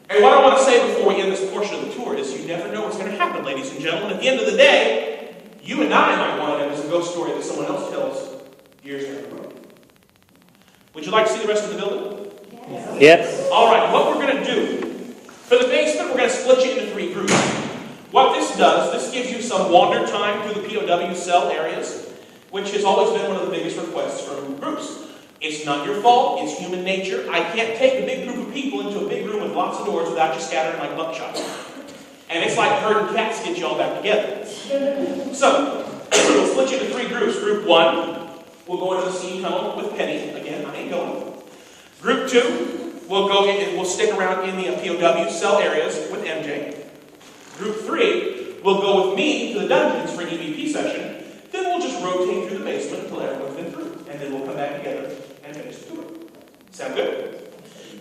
S1: And what I want to say before we end this portion of the tour is you never know what's going to happen, ladies and gentlemen. At the end of the day, you and I might want to have a ghost story that someone else tells years down the road. Would you like to see the rest of the building?
S4: Yep.
S1: All right, what we're going to do, for the basement, we're going to split you into 3 groups. What this does, this gives you some wander time through the POW cell areas, which has always been one of the biggest requests from groups. It's not your fault, it's human nature. I can't take a big group of people into a big room with lots of doors without you scattering like buckshot. And it's like herding cats to get you all back together. So, we'll split you into 3 groups. Group 1, we'll go into the steam tunnel with Penny. Again, I ain't going. Group 2, we'll go in and we'll stick around in the POW cell areas with MJ. Group 3, we'll go with me to the dungeons for an EVP session. Then we'll just rotate through the basement until everyone's been through. And then we'll come back together and finish the tour. Sound good?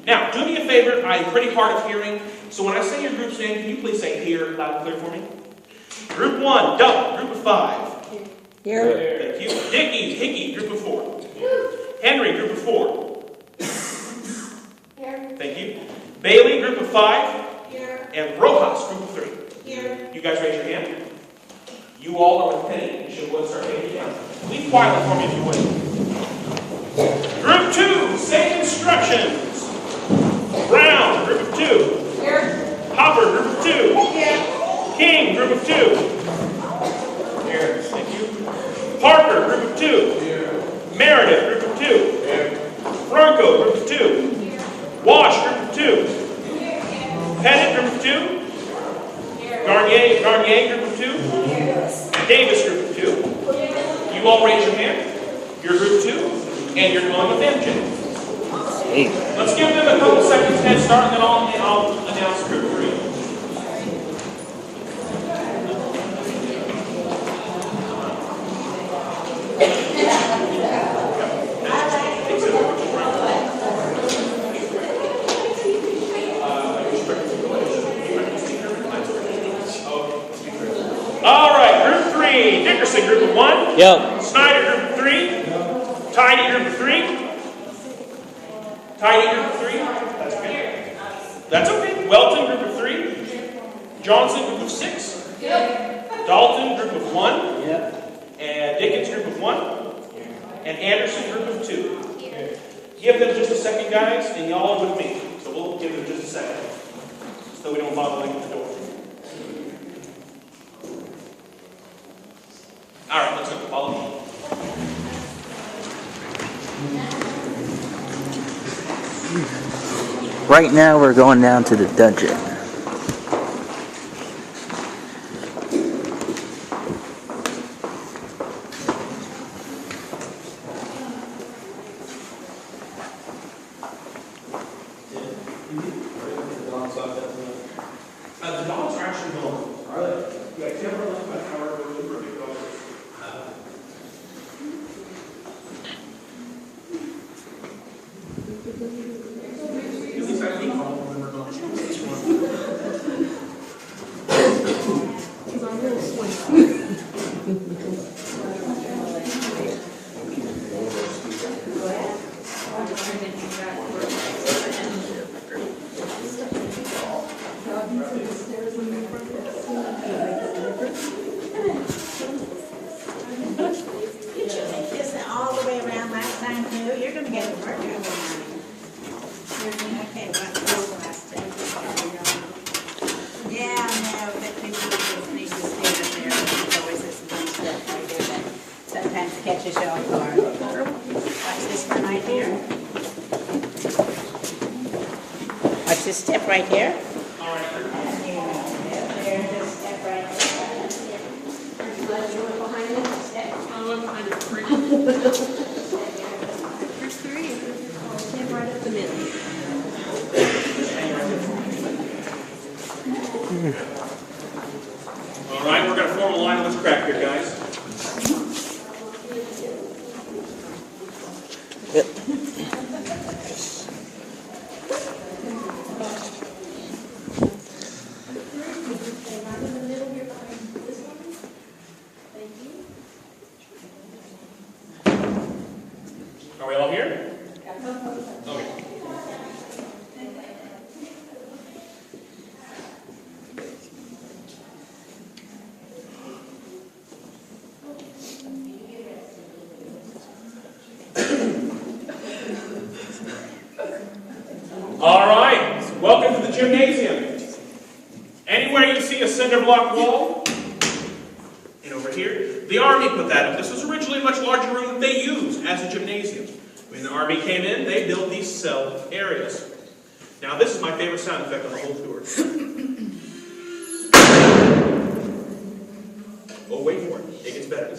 S1: Now, do me a favor. I'm pretty hard of hearing. So when I say your group's name, can you please say here loud and clear for me? Group 1, Doug, group of 5.
S5: Here.
S1: Thank you. Hickey, group of 4. Henry, group of 4.
S3: Here.
S1: Thank you. Bailey, group of 5.
S3: Here.
S1: And Rojas, group of 3.
S3: Here.
S1: You guys raise your hand. You all are with Penny. You should go and start taking it down. Leave quietly for me if you would. Group 2, same instructions. Brown, group of 2.
S3: Here.
S1: Hopper, group of 2.
S3: Here.
S1: King, group of 2. Here. Thank you. Parker, group of 2. Here. Meredith, group of 2. Here. Franco, group of 2.
S3: Here.
S1: Wash, group of 2.
S3: Here.
S1: Pettit, group of 2.
S3: Here.
S1: Garnier, group of 2. Davis, group of 2. You all raise your hand. You're group 2, and you're going with MJ.
S4: Hey.
S1: Let's give them a couple seconds head start, and then I'll announce group 3. All right, group 3. Dickerson, group of 1.
S4: Yep.
S1: Snyder, group of 3. Tidy, group of 3. Tidy, group of 3. That's okay. That's okay. Welton, group of 3. Johnson, group of 6.
S3: Yep.
S1: Dalton, group of 1.
S5: Yep.
S1: And Dickens, group of 1. And Anderson, group of 2. Give them just a second, guys, and y'all are with me. So we'll give them just a second, so we don't bother them at the door. All right, let's go. Follow me.
S4: Right now we're going down to the dungeon.
S1: The dogs are actually gone. Are they? Yeah, camera left about an hour ago. They were big dogs. At least I think all of them are gone. This one.
S3: right here.
S1: All right.
S3: There's a step right there. You want behind it? Step.
S2: I want behind it three. There's three. Stand right up the middle.
S1: All right, we're going to form a line on this crack here, guys. Are we all here? Okay. All right, welcome to the gymnasium. Anywhere you see a cinder block wall, and over here, the Army put that up. This was originally a much larger room than they used as a gymnasium. When the Army came in, they built these cell areas. Now, this is my favorite sound effect on the whole tour. Oh, wait for it. It gets better.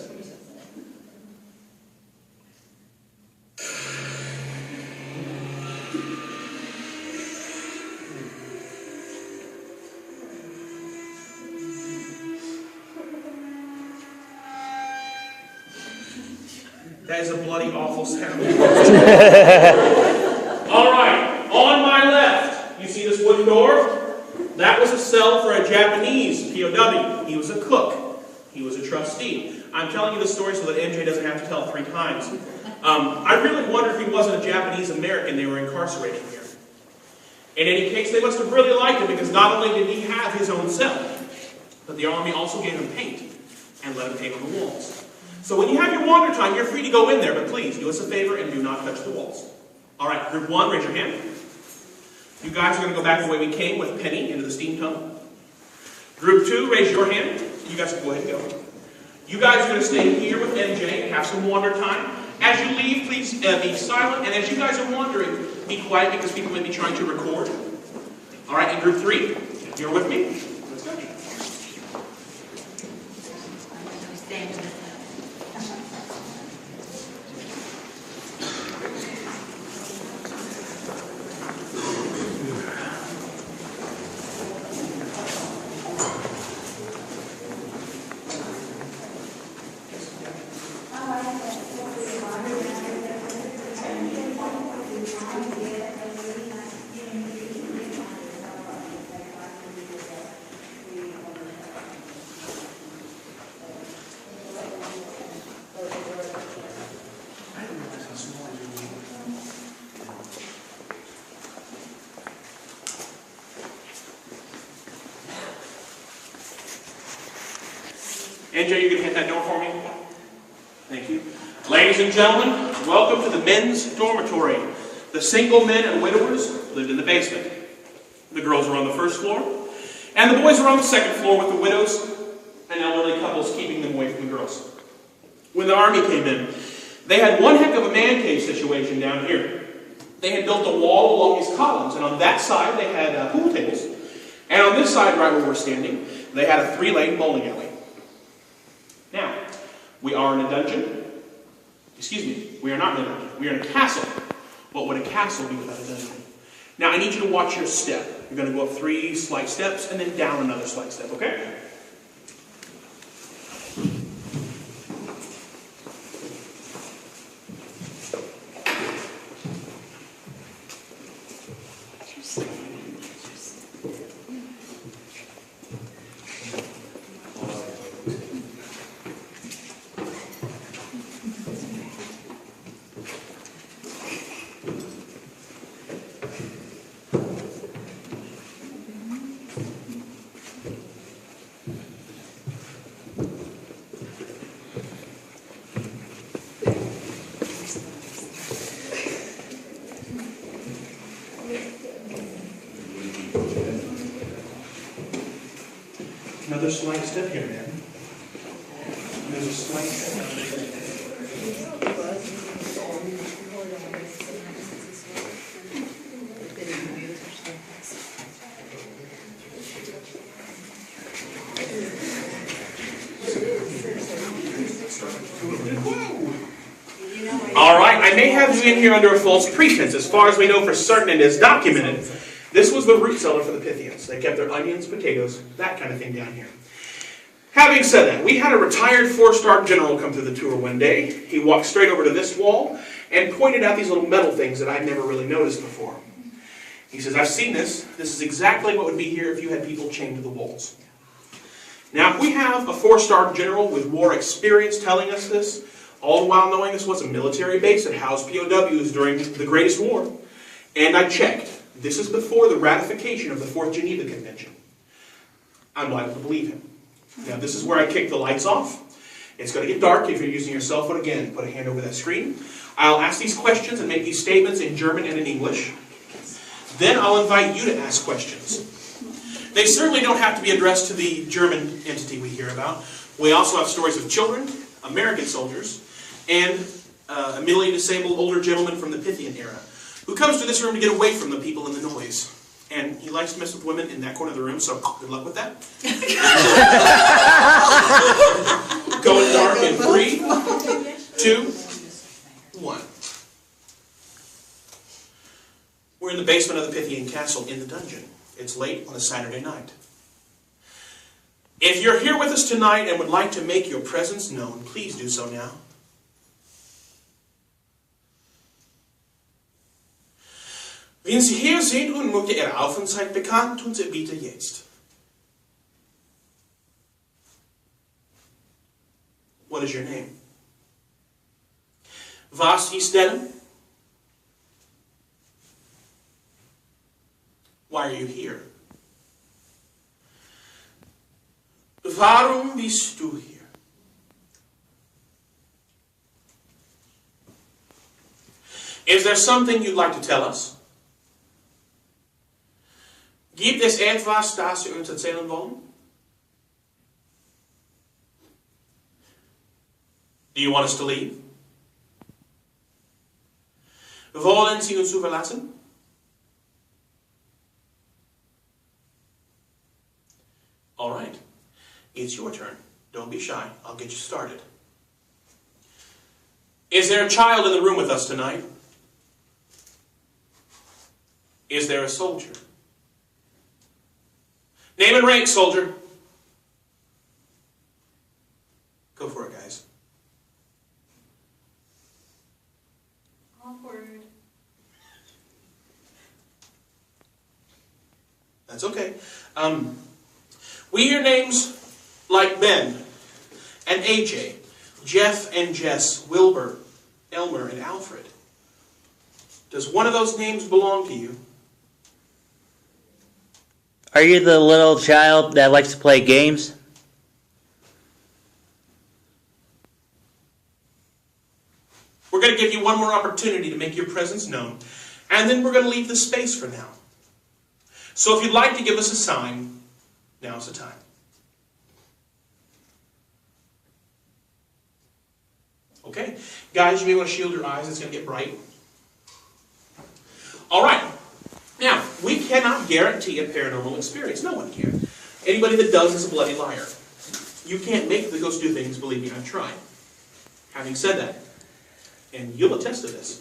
S1: That is a bloody awful sound. All right, on my left, you see this wooden door? That was a cell for a Japanese POW. He was a cook. He was a trustee. I'm telling you this story so that NJ doesn't have to tell it 3 times. I really wonder if he wasn't a Japanese American they were incarcerating here. In any case, they must have really liked him because not only did he have his own cell, but the Army also gave him paint and let him paint on the walls. So when you have your wander time, you're free to go in there, but please do us a favor and do not touch the walls. All right, group 1, raise your hand. You guys are going to go back the way we came with Penny into the steam tunnel. Group 2, raise your hand. You guys can go ahead and go. You guys are going to stay here with NJ and have some wander time. As you leave, please be silent, and as you guys are wandering, be quiet because people may be trying to record. All right, and group 3, you're with me? Let's go. NJ, you going to hit that door for me? Thank you. Ladies and gentlemen, welcome to the men's dormitory. The single men and widowers lived in the basement. The girls were on the first floor, and the boys were on the second floor with the widows and elderly couples keeping them away from the girls. When the Army came in, they had one heck of a man cave situation down here. They had built a wall along these columns, and on that side they had pool tables. And on this side, right where we're standing, they had a 3-lane bowling alley. Now, we are in a dungeon. Excuse me, we are not in a dungeon. We are in a castle. What would a castle be without a dungeon? Now, I need you to watch your step. You're going to go up 3 slight steps and then down another slight step, okay? Another slight step here, man. There's a slight step. All right, I may have you in here under a false pretense. As far as we know for certain and is documented, this was the root cellar for the Pythians. They kept their onions, potatoes, that kind of thing down here. Having said that, we had a retired 4-star general come through the tour one day. He walked straight over to this wall and pointed out these little metal things that I'd never really noticed before. He says, I've seen this. This is exactly what would be here if you had people chained to the walls. Now, if we have a 4-star general with war experience telling us this, all the while knowing this was a military base that housed POWs during the Greatest War, and I checked, this is before the ratification of the 4th Geneva Convention, I'm liable to believe him. Now, this is where I kick the lights off. It's going to get dark if you're using your cell phone. Again, put a hand over that screen. I'll ask these questions and make these statements in German and in English. Then I'll invite you to ask questions. They certainly don't have to be addressed to the German entity we hear about. We also have stories of children, American soldiers, and a mentally disabled older gentleman from the Pythian era who comes to this room to get away from the people and the noise. And he likes to mess with women in that corner of the room, so good luck with that. Going dark in 3, 2, 1. We're in the basement of the Pythian Castle in the dungeon. It's late on a Saturday night. If you're here with us tonight and would like to make your presence known, please do so now. Wenn Sie hier sind und möchte Ihre Aufenthalt bekannt, tun Sie bitte jetzt. What is your name? Was ist denn? Why are you here? Warum bist du hier? Is there something you'd like to tell us? Gibt es etwas, das Sie uns erzählen wollen? Do you want us to leave? Wollen Sie uns verlassen? All right. It's your turn. Don't be shy. I'll get you started. Is there a child in the room with us tonight? Is there a soldier? Name and rank, soldier. Go for it, guys.
S2: Awkward.
S1: That's okay. We hear names like Ben and AJ, Jeff and Jess, Wilbur, Elmer, and Alfred. Does one of those names belong to you?
S4: Are you the little child that likes to play games?
S1: We're going to give you one more opportunity to make your presence known, and then we're going to leave the space for now. So if you'd like to give us a sign, now's the time. Okay, guys, you may want to shield your eyes. It's going to get bright. All right. Now, we cannot guarantee a paranormal experience. No one can. Anybody that does is a bloody liar. You can't make the ghost do things, believe me, I've tried. Having said that, and you'll attest to this,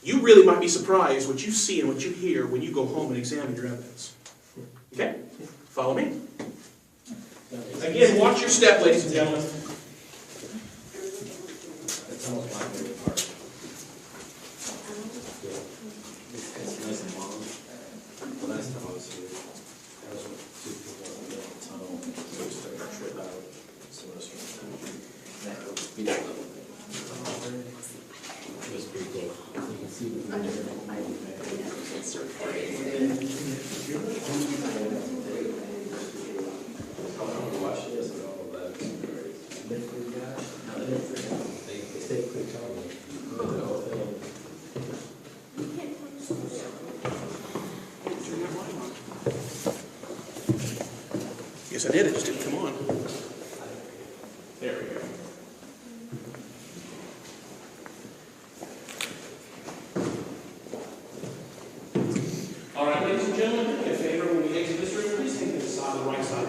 S1: you really might be surprised what you see and what you hear when you go home and examine your evidence. Okay? Follow me. Again, watch your step, ladies and gentlemen.
S6: That's almost my favorite part. It's nice and long. The last time I was here, I was with 2 people in the tunnel, so we started to trip out. So it was pretty cool. It was pretty cool. You can see the watch this and all of that. Liquid guy. They stay quick talking. The whole thing.
S1: Yes, I did. It just didn't come on. There we go. All right, ladies and gentlemen, in favor, when we exit this room, please take this side, the right side.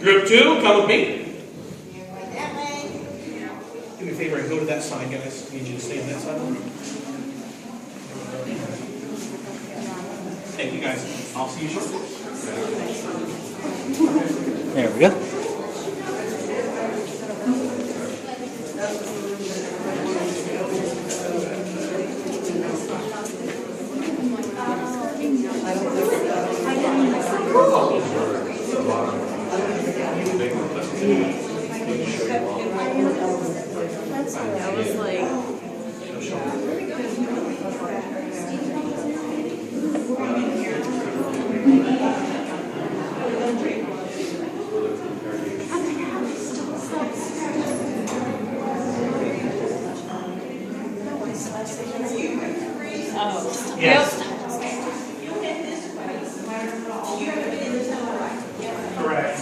S1: Group 2, come with me.
S3: That way.
S1: Do me a favor and go to that side, guys. I need you to stay on that side. Thank you, guys. I'll see you shortly.
S4: There we go.
S2: That was like.
S1: Yes. Correct.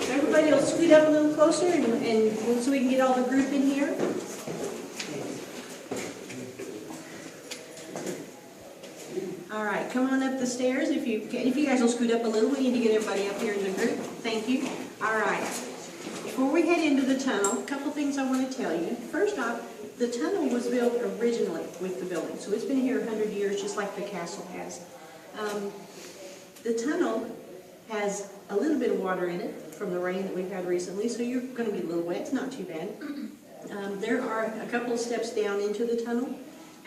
S3: Everybody will scoot up a little closer and so we can get all the group in here. All right, come on up the stairs. If you guys will scoot up a little, we need to get everybody up here in the group. Thank you. All right. Before we head into the tunnel, a couple things I want to tell you. First off, the tunnel was built originally with the building, so it's been here 100 years, just like the castle has. The tunnel has a little bit of water in it from the rain that we've had recently, so you're going to get a little wet. It's not too bad. There are a couple of steps down into the tunnel.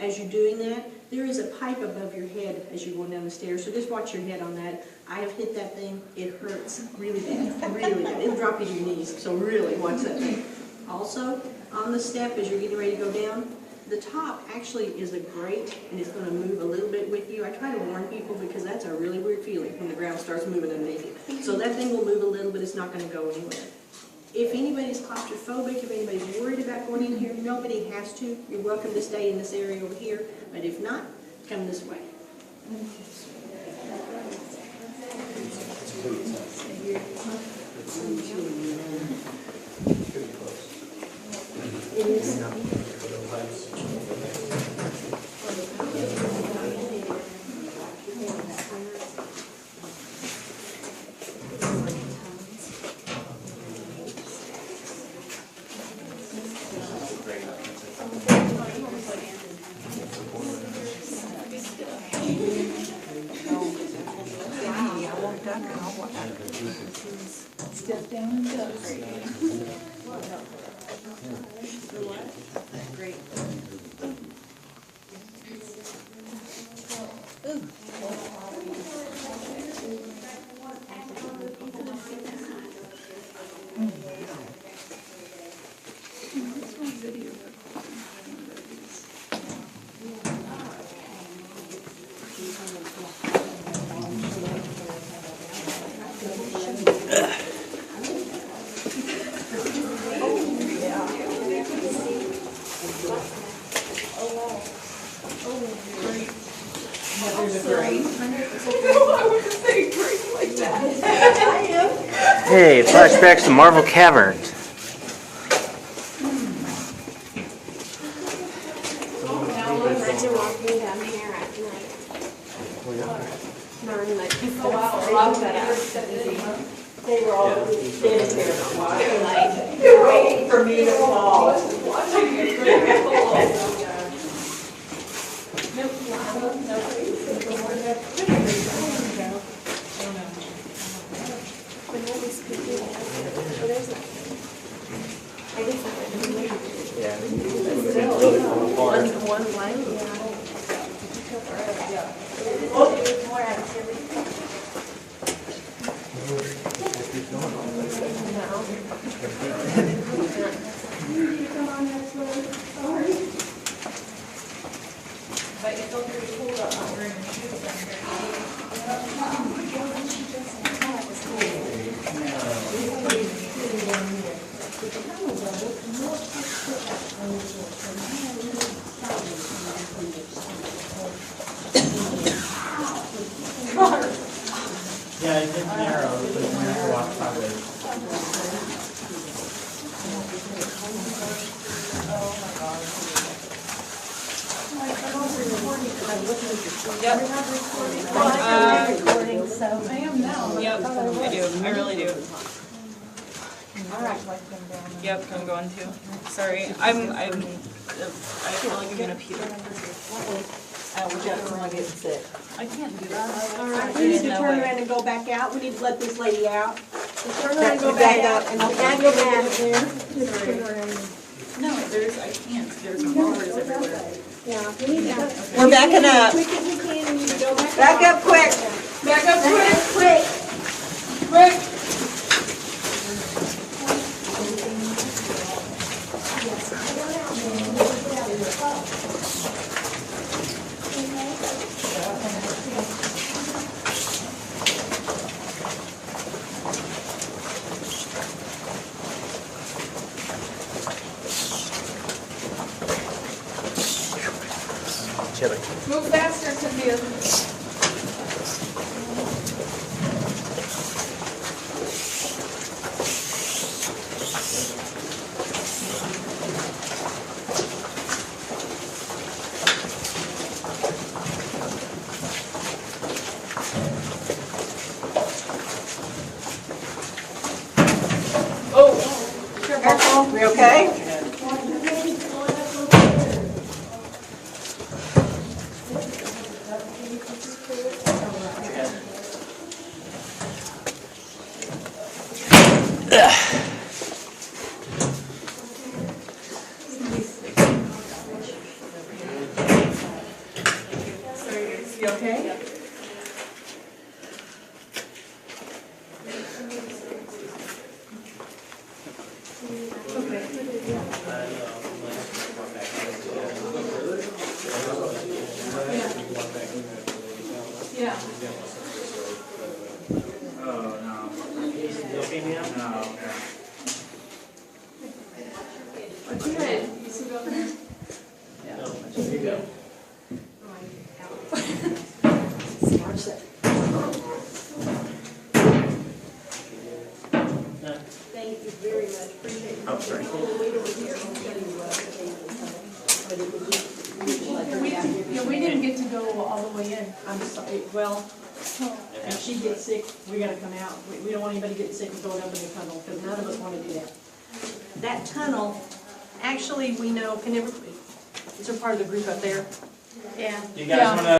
S3: As you're doing that, there is a pipe above your head as you're going down the stairs, so just watch your head on that. I have hit that thing. It hurts really bad, really bad. It'll drop you to your knees, so really watch that thing. Also, on the step as you're getting ready to go down, the top actually is a grate, and it's going to move a little bit with you. I try to warn people because that's a really weird feeling when the ground starts moving underneath you. So that thing will move a little, but it's not going to go anywhere. If anybody's claustrophobic, if anybody's worried about going in here, nobody has to. You're welcome to stay in this area over here, but if not, come this way. It is.
S2: Step down and go. Great.
S4: Hey, flashbacks to Marvel Caverns.
S7: Imagine walking down here at night. Knowing like people they were all standing there watching like they're waiting for me to fall.
S4: Yeah.
S2: One line, yeah.
S8: Yeah, it gets narrow, so you have to walk sideways.
S2: I am now.
S9: Yep, I do, I really do.
S2: Alright.
S9: Yep, I'm going to. Sorry, I feel like I'm gonna pee. I can't do that.
S3: All right, we need to turn around and go back out. We need to let this lady out. So turn around and go back out and I'll add your mat there. Just turn around.
S9: No, I can't, there's bars everywhere.
S3: Yeah, we need to.
S7: We're backing up.
S3: Quick as we can, we need to go back.
S7: Back up quick.
S2: Back up quick,
S3: Quick.
S2: quick.
S4: Chilly.
S2: Move faster, Cynthia.
S7: Careful. We okay?
S2: You okay? Yeah.
S8: Oh, no. No,
S2: Good. You sit over there.
S3: Thank you very much, appreciate it.
S8: Oh, sorry.
S2: Yeah, we didn't get to go all the way in.
S3: I'm sorry, well, if she gets sick, we gotta come out. We don't want anybody getting sick and going up in the tunnel, because none of us wanna do that. That tunnel, actually, we know, is there part of the group up there?
S2: Yeah.
S8: You guys wanna